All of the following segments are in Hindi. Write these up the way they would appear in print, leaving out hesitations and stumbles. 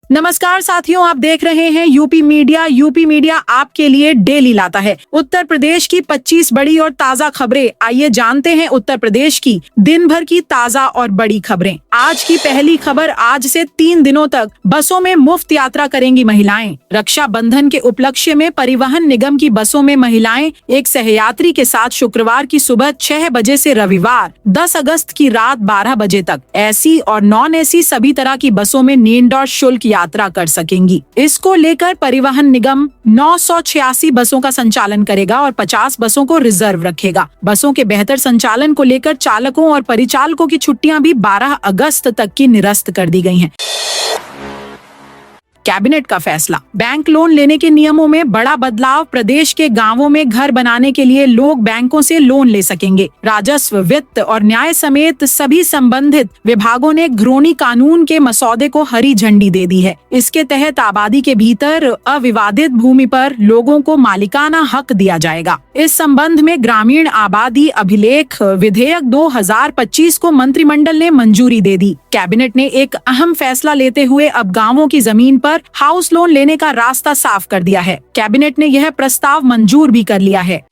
नमस्कार साथियों, आप देख रहे हैं यूपी मीडिया। यूपी मीडिया आपके लिए डेली लाता है उत्तर प्रदेश की 25 बड़ी और ताजा खबरें। आइए जानते हैं उत्तर प्रदेश की दिन भर की ताजा और बड़ी खबरें। आज की पहली खबर, आज से 3 दिनों तक बसों में मुफ्त यात्रा करेंगी महिलाएं। रक्षाबंधन के उपलक्ष्य में परिवहन निगम की बसों में महिलाएं एक सहयात्री के साथ शुक्रवार की सुबह 6 बजे से रविवार 10 अगस्त की रात 12 बजे तक एसी और नॉन एसी सभी तरह की बसों में निःशुल्क शुल्क यात्रा कर सकेंगी। इसको लेकर परिवहन निगम 986 बसों का संचालन करेगा और 50 बसों को रिजर्व रखेगा। बसों के बेहतर संचालन को लेकर चालकों और परिचालकों की छुट्टियां भी 12 अगस्त तक की निरस्त कर दी गई हैं। कैबिनेट का फैसला, बैंक लोन लेने के नियमों में बड़ा बदलाव। प्रदेश के गांवों में घर बनाने के लिए लोग बैंकों से लोन ले सकेंगे। राजस्व, वित्त और न्याय समेत सभी संबंधित विभागों ने घरोनी कानून के मसौदे को हरी झंडी दे दी है। इसके तहत आबादी के भीतर अविवादित भूमि पर लोगों को मालिकाना हक दिया जाएगा। इस संबंध में ग्रामीण आबादी अभिलेख विधेयक 2025 को मंत्रिमंडल ने मंजूरी दे दी। कैबिनेट ने एक अहम फैसला लेते हुए अब गांवों की जमीन पर हाउस लोन लेने का रास्ता साफ कर दिया है। कैबिनेट ने यह प्रस्ताव मंजूर भी कर लिया है।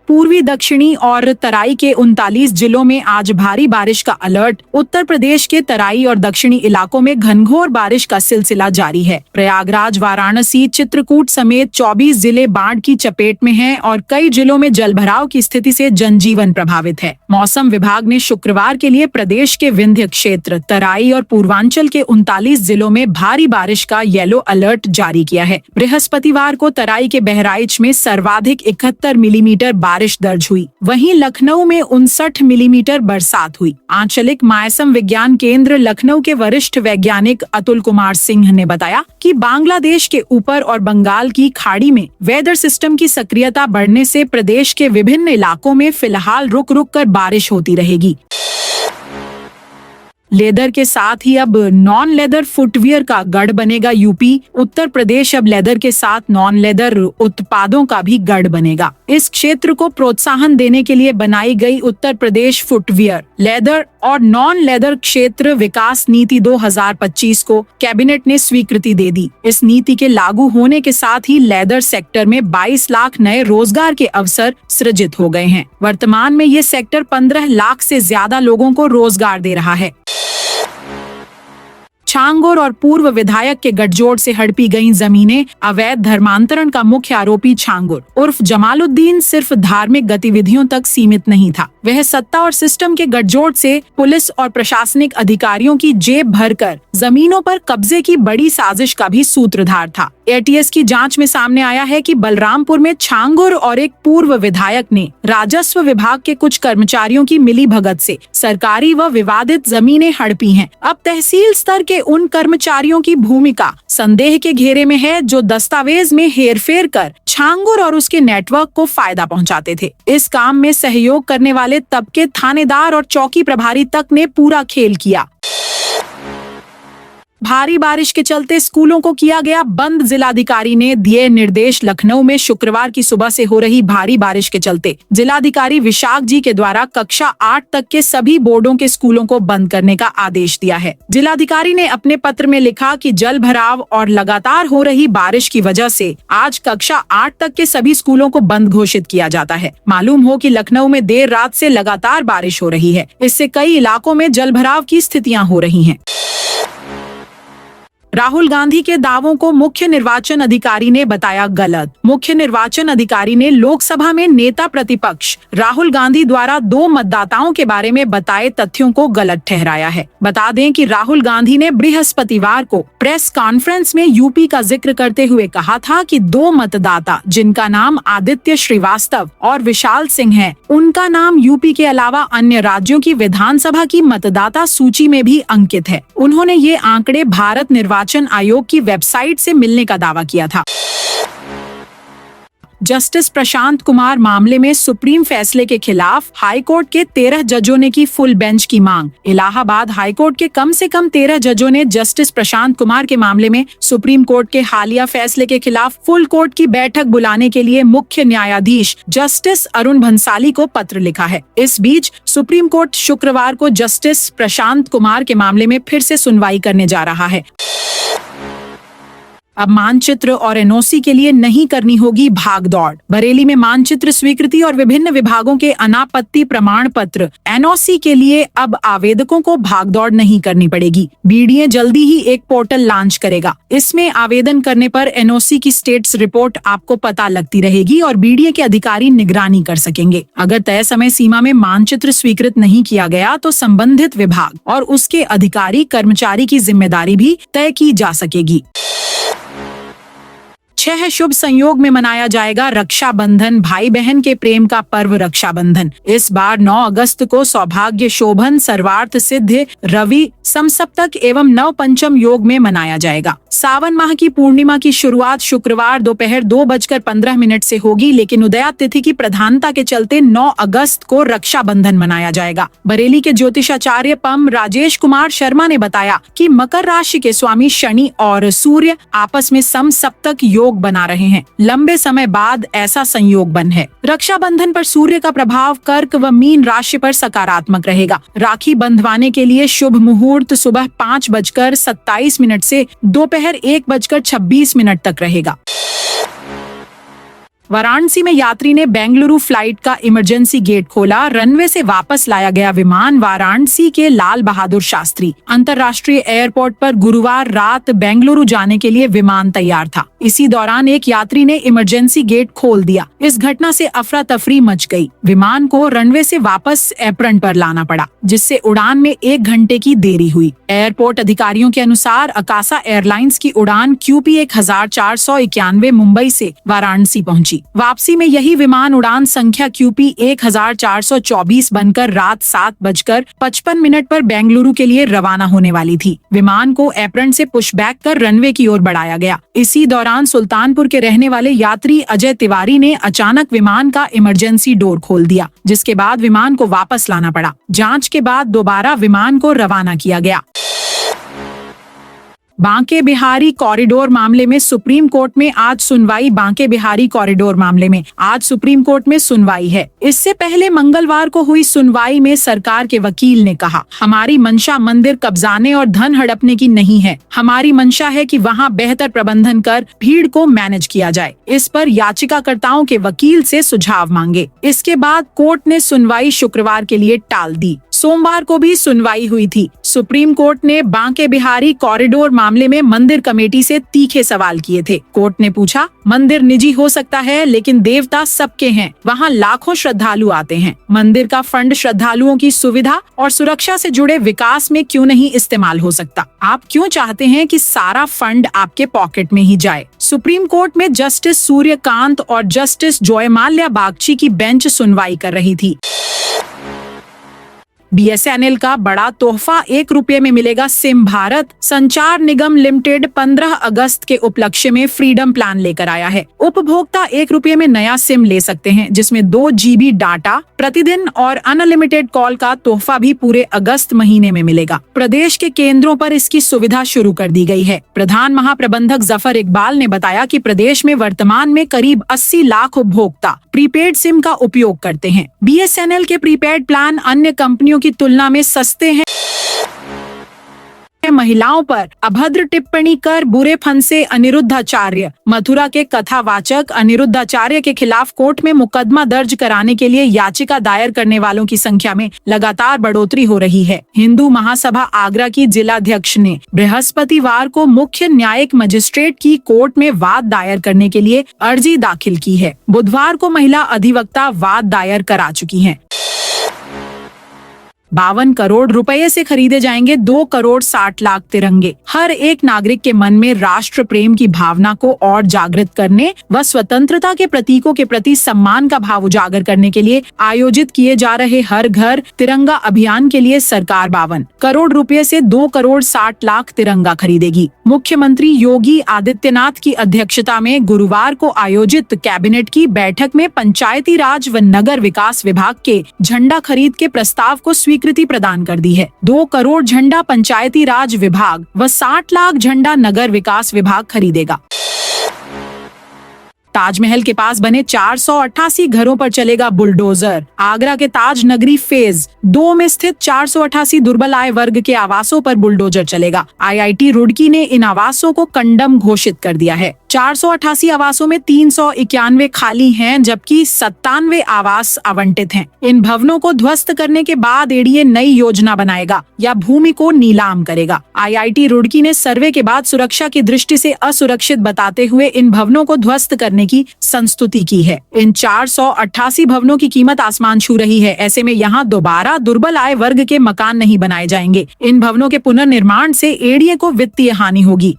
पूर्वी, दक्षिणी और तराई के 39 जिलों में आज भारी बारिश का अलर्ट। उत्तर प्रदेश के तराई और दक्षिणी इलाकों में घनघोर बारिश का सिलसिला जारी है। प्रयागराज, वाराणसी, चित्रकूट समेत 24 जिले बाढ़ की चपेट में हैं और कई जिलों में जलभराव की स्थिति से जनजीवन प्रभावित है। मौसम विभाग ने शुक्रवार के लिए प्रदेश के विंध्य क्षेत्र, तराई और पूर्वांचल के 39 जिलों में भारी बारिश का येलो अलर्ट जारी किया है। बृहस्पतिवार को तराई के बहराइच में सर्वाधिक 71 मिलीमीटर बारिश दर्ज हुई। वहीं लखनऊ में 59 मिलीमीटर बरसात हुई। आंचलिक मौसम विज्ञान केंद्र लखनऊ के वरिष्ठ वैज्ञानिक अतुल कुमार सिंह ने बताया कि बांग्लादेश के ऊपर और बंगाल की खाड़ी में वेदर सिस्टम की सक्रियता बढ़ने से प्रदेश के विभिन्न इलाकों में फिलहाल रुक रुक कर बारिश होती रहेगी। लेदर के साथ ही अब नॉन लेदर फुटवियर का गढ़ बनेगा यूपी। उत्तर प्रदेश अब लेदर के साथ नॉन लेदर उत्पादों का भी गढ़ बनेगा। इस क्षेत्र को प्रोत्साहन देने के लिए बनाई गई उत्तर प्रदेश फुटवियर, लेदर और नॉन लेदर क्षेत्र विकास नीति 2025 को कैबिनेट ने स्वीकृति दे दी। इस नीति के लागू होने के साथ ही लेदर सेक्टर में 22 लाख नए रोजगार के अवसर सृजित हो गए हैं। वर्तमान में ये सेक्टर 15 लाख से ज्यादा लोगों को रोजगार दे रहा है। छांगुर और पूर्व विधायक के गठजोड़ से हड़पी गईं जमीनें। अवैध धर्मांतरण का मुख्य आरोपी छांगुर उर्फ जमालुद्दीन सिर्फ धार्मिक गतिविधियों तक सीमित नहीं था। वह सत्ता और सिस्टम के गठजोड़ से पुलिस और प्रशासनिक अधिकारियों की जेब भरकर जमीनों पर कब्जे की बड़ी साजिश का भी सूत्रधार था। एटीएस की जांच में सामने आया है कि बलरामपुर में छांगुर और एक पूर्व विधायक ने राजस्व विभाग के कुछ कर्मचारियों की मिलीभगत से सरकारी व विवादित जमीनें हड़पी हैं। अब तहसील स्तर के उन कर्मचारियों की भूमिका संदेह के घेरे में है जो दस्तावेज में हेरफेर कर छांगुर और उसके नेटवर्क को फायदा पहुंचाते थे। इस काम में सहयोग करने वाले तबके थानेदार और चौकी प्रभारी तक ने पूरा खेल किया। भारी बारिश के चलते स्कूलों को किया गया बंद। जिलाधिकारी ने दिए निर्देश। लखनऊ में शुक्रवार की सुबह से हो रही भारी बारिश के चलते जिलाधिकारी विशाख जी के द्वारा कक्षा 8 तक के सभी बोर्डों के स्कूलों को बंद करने का आदेश दिया है। जिलाधिकारी ने अपने पत्र में लिखा कि जल भराव और लगातार हो रही बारिश की वजह से आज कक्षा 8 तक के सभी स्कूलों को बंद घोषित किया जाता है। मालूम हो कि लखनऊ में देर रात से लगातार बारिश हो रही है। इससे कई इलाकों में जल भराव की स्थितियां हो रही हैं। राहुल गांधी के दावों को मुख्य निर्वाचन अधिकारी ने बताया गलत। मुख्य निर्वाचन अधिकारी ने लोकसभा में नेता प्रतिपक्ष राहुल गांधी द्वारा 2 मतदाताओं के बारे में बताए तथ्यों को गलत ठहराया है। बता दें कि राहुल गांधी ने बृहस्पतिवार को प्रेस कॉन्फ्रेंस में यूपी का जिक्र करते हुए कहा था कि 2 मतदाता जिनका नाम आदित्य श्रीवास्तव और विशाल सिंह है, उनका नाम यूपी के अलावा अन्य राज्यों की विधानसभा की मतदाता सूची में भी अंकित है। उन्होंने ये आंकड़े भारत निर्वाचन आयोग की वेबसाइट से मिलने का दावा किया था। जस्टिस प्रशांत कुमार मामले में सुप्रीम फैसले के खिलाफ हाईकोर्ट के 13 जजों ने की फुल बेंच की मांग। इलाहाबाद हाईकोर्ट के कम से कम 13 जजों ने जस्टिस प्रशांत कुमार के मामले में सुप्रीम कोर्ट के हालिया फैसले के खिलाफ फुल कोर्ट की बैठक बुलाने के लिए मुख्य न्यायाधीश जस्टिस अरुण भंसाली को पत्र लिखा है। इस बीच सुप्रीम कोर्ट शुक्रवार को जस्टिस प्रशांत कुमार के मामले में फिर से सुनवाई करने जा रहा है। अब मानचित्र और एनओसी के लिए नहीं करनी होगी भागदौड़। बरेली में मानचित्र स्वीकृति और विभिन्न विभागों के अनापत्ति प्रमाण पत्र एनओसी के लिए अब आवेदकों को भागदौड़ नहीं करनी पड़ेगी। बीडीए जल्दी ही एक पोर्टल लॉन्च करेगा। इसमें आवेदन करने पर एनओसी की स्टेटस रिपोर्ट आपको पता लगती रहेगी और बीडीए के अधिकारी निगरानी कर सकेंगे। अगर तय समय सीमा में मानचित्र स्वीकृत नहीं किया गया तो संबंधित विभाग और उसके अधिकारी कर्मचारी की जिम्मेदारी भी तय की जा सकेगी। 6 शुभ संयोग में मनाया जाएगा रक्षाबंधन, भाई बहन के प्रेम का पर्व रक्षाबंधन। इस बार 9 अगस्त को सौभाग्य, शोभन, सर्वार्थ सिद्धि, रवि, समसप्तक एवं नव पंचम योग में मनाया जाएगा। सावन माह की पूर्णिमा की शुरुआत शुक्रवार दोपहर 2:15 से होगी, लेकिन उदया तिथि की प्रधानता के चलते 9 अगस्त को रक्षाबंधन मनाया जाएगा। बरेली के ज्योतिषाचार्य पम राजेश कुमार शर्मा ने बताया कि मकर राशि के स्वामी शनि और सूर्य आपस में समसप्तक योग बना रहे हैं। लंबे समय बाद ऐसा संयोग बन है। रक्षाबंधन पर सूर्य का प्रभाव कर्क व मीन राशि पर सकारात्मक रहेगा। राखी बंधवाने के लिए शुभ मुहूर्त सुबह 5:27 से दोपहर 1:26 तक रहेगा। वाराणसी में यात्री ने बेंगलुरु फ्लाइट का इमरजेंसी गेट खोला। रनवे से वापस लाया गया विमान वाराणसी के लाल बहादुर शास्त्री अंतर्राष्ट्रीय एयरपोर्ट पर गुरुवार रात बेंगलुरु जाने के लिए विमान तैयार था। इसी दौरान एक यात्री ने इमरजेंसी गेट खोल दिया। इस घटना से अफरा तफरी मच गई। विमान को रनवे से वापस एप्रन पर लाना पड़ा, जिससे उड़ान में 1 घंटे की देरी हुई। एयरपोर्ट अधिकारियों के अनुसार अकासा एयरलाइंस की उड़ान QP 1491 मुंबई से वाराणसी पहुंची। वापसी में यही विमान उड़ान संख्या QP 1424 बनकर रात 7:55 पर बेंगलुरु के लिए रवाना होने वाली थी। विमान को एप्रन से पुशबैक कर रनवे की ओर बढ़ाया गया। इसी दौरान सुल्तानपुर के रहने वाले यात्री अजय तिवारी ने अचानक विमान का इमरजेंसी डोर खोल दिया, जिसके बाद विमान को वापस लाना पड़ा। जांच के बाद दोबारा विमान को रवाना किया गया। बांके बिहारी कॉरिडोर मामले में सुप्रीम कोर्ट में आज सुनवाई। बांके बिहारी कॉरिडोर मामले में आज सुप्रीम कोर्ट में सुनवाई है। इससे पहले मंगलवार को हुई सुनवाई में सरकार के वकील ने कहा, हमारी मंशा मंदिर कब्जाने और धन हड़पने की नहीं है। हमारी मंशा है कि वहां बेहतर प्रबंधन कर भीड़ को मैनेज किया जाए। इस पर याचिकाकर्ताओं के वकील से सुझाव मांगे। इसके बाद कोर्ट ने सुनवाई शुक्रवार के लिए टाल दी। सोमवार को भी सुनवाई हुई थी। सुप्रीम कोर्ट ने बांके बिहारी कॉरिडोर मामले में मंदिर कमेटी से तीखे सवाल किए थे। कोर्ट ने पूछा, मंदिर निजी हो सकता है लेकिन देवता सबके हैं, वहां लाखों श्रद्धालु आते हैं। मंदिर का फंड श्रद्धालुओं की सुविधा और सुरक्षा से जुड़े विकास में क्यों नहीं इस्तेमाल हो सकता? आप क्यों चाहते हैं कि सारा फंड आपके पॉकेट में ही जाए? सुप्रीम कोर्ट में जस्टिस सूर्यकांत और जस्टिस जयमाल्या बागची की बेंच सुनवाई कर रही थी। BSNL का बड़ा तोहफा, ₹1 में मिलेगा सिम। भारत संचार निगम लिमिटेड 15 अगस्त के उपलक्ष्य में फ्रीडम प्लान लेकर आया है। उपभोक्ता ₹1 में नया सिम ले सकते हैं, जिसमें 2 GB डाटा प्रतिदिन और अनलिमिटेड कॉल का तोहफा भी पूरे अगस्त महीने में मिलेगा। प्रदेश के केंद्रों पर इसकी सुविधा शुरू कर दी गई है। प्रधान महाप्रबंधक जफर इकबाल ने बताया कि प्रदेश में वर्तमान में करीब 80 लाख उपभोक्ता प्रीपेड सिम का उपयोग करते हैं। BSNL के प्रीपेड प्लान अन्य कंपनियों की तुलना में सस्ते हैं। महिलाओं पर अभद्र टिप्पणी कर बुरे फंसे अनिरुद्धाचार्य। मथुरा के कथावाचक अनिरुद्धाचार्य के खिलाफ कोर्ट में मुकदमा दर्ज कराने के लिए याचिका दायर करने वालों की संख्या में लगातार बढ़ोतरी हो रही है। हिंदू महासभा आगरा की जिलाध्यक्ष ने बृहस्पतिवार को मुख्य न्यायिक मजिस्ट्रेट की कोर्ट में वाद दायर करने के लिए अर्जी दाखिल की है। बुधवार को महिला अधिवक्ता वाद दायर करा चुकी हैं। 52 करोड़ रुपए से खरीदे जाएंगे 2 करोड़ 60 लाख तिरंगे। हर एक नागरिक के मन में राष्ट्र प्रेम की भावना को और जागृत करने व स्वतंत्रता के प्रतीकों के प्रति सम्मान का भाव उजागर करने के लिए आयोजित किए जा रहे हर घर तिरंगा अभियान के लिए सरकार 52 करोड़ रुपए से 2 करोड़ 60 लाख तिरंगा खरीदेगी। मुख्यमंत्री योगी आदित्यनाथ की अध्यक्षता में गुरुवार को आयोजित कैबिनेट की बैठक में पंचायती राज व नगर विकास विभाग के झंडा खरीद के प्रस्ताव को स्वीकृति प्रदान कर दी है। 2 करोड़ झंडा पंचायती राज विभाग व 60 लाख झंडा नगर विकास विभाग खरीदेगा। ताजमहल के पास बने 488 घरों पर चलेगा बुलडोजर। आगरा के ताज नगरी फेज 2 में स्थित 488 दुर्बल आय वर्ग के आवासों पर बुलडोजर चलेगा। IIT रुड़की ने इन आवासों को कंडम घोषित कर दिया है। 488 आवासों में 391 खाली हैं, जबकि 97 आवास आवंटित हैं। इन भवनों को ध्वस्त करने के बाद एडीए नई योजना बनाएगा या भूमि को नीलाम करेगा। IIT रुड़की ने सर्वे के बाद सुरक्षा की दृष्टि से असुरक्षित बताते हुए इन भवनों को ध्वस्त करने की संस्तुति की है। इन 488 भवनों की कीमत आसमान छू रही है। ऐसे में यहाँ दोबारा दुर्बल आय वर्ग के मकान नहीं बनाए जाएंगे। इन भवनों के पुनर्निर्माण से एडीए को वित्तीय हानि होगी।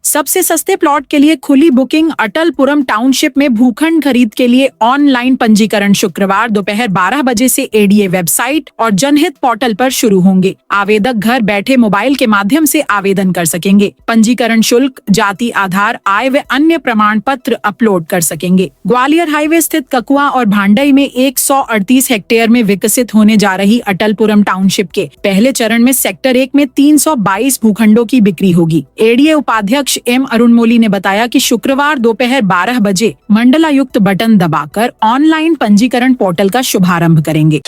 सबसे सस्ते प्लॉट के लिए खुली बुकिंग। अटलपुरम टाउनशिप में भूखंड खरीद के लिए ऑनलाइन पंजीकरण शुक्रवार दोपहर 12 बजे से एडीए वेबसाइट और जनहित पोर्टल पर शुरू होंगे। आवेदक घर बैठे मोबाइल के माध्यम से आवेदन कर सकेंगे। पंजीकरण शुल्क, जाति, आधार, आय व अन्य प्रमाण पत्र अपलोड कर सकेंगे। ग्वालियर हाईवे स्थित ककुआ और भांडई में 138 हेक्टेयर में विकसित होने जा रही अटलपुरम टाउनशिप के पहले चरण में सेक्टर 1 में 322 भूखंडों की बिक्री होगी। एडीए उपाध्यक्ष एम अरुण मोली ने बताया कि शुक्रवार दोपहर 12 बजे मंडलायुक्त बटन दबाकर ऑनलाइन पंजीकरण पोर्टल का शुभारंभ करेंगे।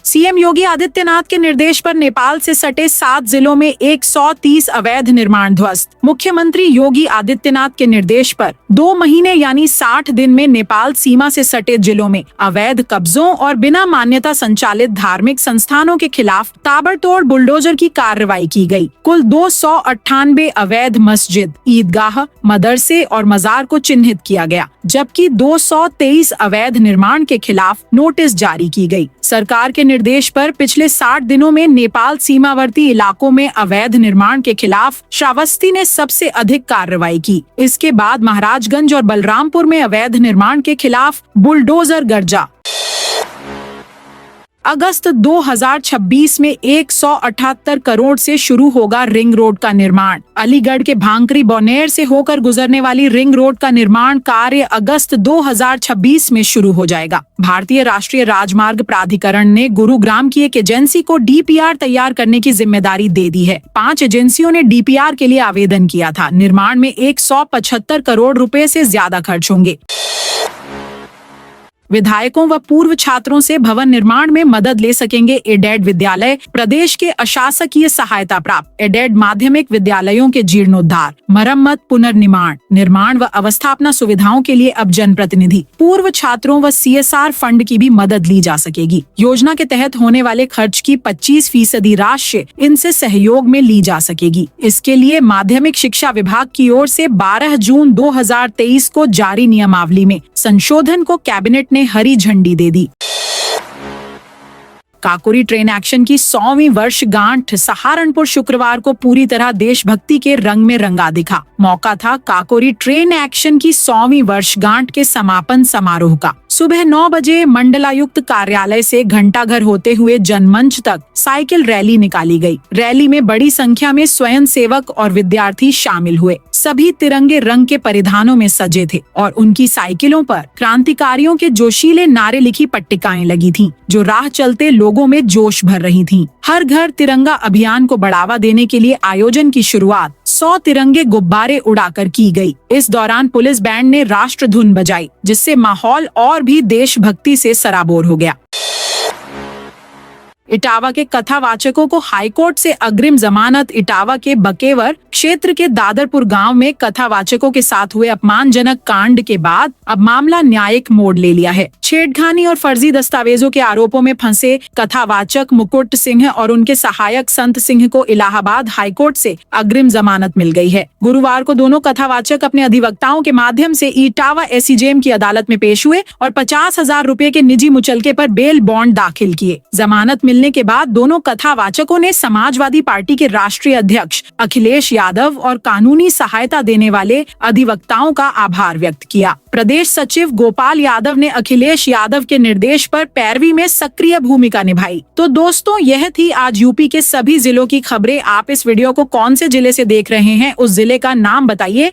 सीएम योगी आदित्यनाथ के निर्देश पर नेपाल से सटे 7 जिलों में 130 अवैध निर्माण ध्वस्त। मुख्यमंत्री योगी आदित्यनाथ के निर्देश पर 2 महीने यानी 60 दिन में नेपाल सीमा से सटे जिलों में अवैध कब्जों और बिना मान्यता संचालित धार्मिक संस्थानों के खिलाफ ताबड़तोड़ बुलडोजर की कार्रवाई की गई। कुल 298 अवैध मस्जिद, ईदगाह, मदरसे और मजार को चिन्हित किया गया, जबकि 223 अवैध निर्माण के खिलाफ नोटिस जारी की गई। सरकार के निर्देश पर पिछले 60 दिनों में नेपाल सीमावर्ती इलाकों में अवैध निर्माण के खिलाफ श्रावस्ती ने सबसे अधिक कार्रवाई की। इसके बाद महाराजगंज और बलरामपुर में अवैध निर्माण के खिलाफ बुलडोजर गरजा। अगस्त 2026 में 178 करोड़ से शुरू होगा रिंग रोड का निर्माण। अलीगढ़ के भांकरी बौनेर से होकर गुजरने वाली रिंग रोड का निर्माण कार्य अगस्त 2026 में शुरू हो जाएगा। भारतीय राष्ट्रीय राजमार्ग प्राधिकरण ने गुरुग्राम की एक एजेंसी को डीपीआर तैयार करने की जिम्मेदारी दे दी है। 5 एजेंसियों ने डीपीआर के लिए आवेदन किया था। निर्माण में 175 करोड़ रुपए से ज्यादा खर्च होंगे। विधायकों व पूर्व छात्रों से भवन निर्माण में मदद ले सकेंगे एडेड विद्यालय। प्रदेश के अशासकीय सहायता प्राप्त एडेड माध्यमिक विद्यालयों के जीर्णोद्धार, मरम्मत, पुनर्निर्माण, निर्माण व अवस्थापना सुविधाओं के लिए अब जनप्रतिनिधि, पूर्व छात्रों व CSR फंड की भी मदद ली जा सकेगी। योजना के तहत होने वाले खर्च की 25% राशि इनसे सहयोग में ली जा सकेगी। इसके लिए माध्यमिक शिक्षा विभाग की ओर से 12 जून 2023 को जारी नियमावली में संशोधन को कैबिनेट ने हरी झंडी दे दी। काकोरी ट्रेन एक्शन की 100वीं वर्षगांठ सहारनपुर शुक्रवार को पूरी तरह देशभक्ति के रंग में रंगा दिखा। मौका था काकोरी ट्रेन एक्शन की 100वीं वर्षगांठ के समापन समारोह का। सुबह 9 बजे मंडलायुक्त कार्यालय से घंटाघर होते हुए जनमंच तक साइकिल रैली निकाली गई। रैली में बड़ी संख्या में स्वयंसेवक और विद्यार्थी शामिल हुए। सभी तिरंगे रंग के परिधानों में सजे थे और उनकी साइकिलों पर क्रांतिकारियों के जोशीले नारे लिखी पट्टिकाएं लगी थीं, जो राह चलते लोगों में जोश भर रही थीं। हर घर तिरंगा अभियान को बढ़ावा देने के लिए आयोजन की शुरुआत 100 तिरंगे गुब्बारे उड़ाकर की गई। इस दौरान पुलिस बैंड ने राष्ट्र धुन बजाई, जिससे माहौल और भी देशभक्ति से सराबोर हो गया। इटावा के कथावाचकों को हाईकोर्ट से अग्रिम जमानत। इटावा के बकेवर क्षेत्र के दादरपुर गांव में कथावाचकों के साथ हुए अपमानजनक कांड के बाद अब मामला न्यायिक मोड़ ले लिया है। छेड़खानी और फर्जी दस्तावेजों के आरोपों में फंसे कथावाचक मुकुट सिंह और उनके सहायक संत सिंह को इलाहाबाद हाईकोर्ट से अग्रिम जमानत मिल गई है। गुरुवार को दोनों कथावाचक अपने अधिवक्ताओं के माध्यम से इटावा एसीजेएम की अदालत में पेश हुए और 50,000 रुपए के निजी मुचलके पर बेल बॉन्ड दाखिल किए। जमानत मिलने के बाद दोनों कथावाचकों ने समाजवादी पार्टी के राष्ट्रीय अध्यक्ष अखिलेश यादव और कानूनी सहायता देने वाले अधिवक्ताओं का आभार व्यक्त किया। प्रदेश सचिव गोपाल यादव ने अखिलेश यादव के निर्देश पर पैरवी में सक्रिय भूमिका निभाई। तो दोस्तों, यह थी आज यूपी के सभी जिलों की खबरें। आप इस वीडियो को कौन से जिले से देख रहे हैं, उस जिले का नाम बताइए।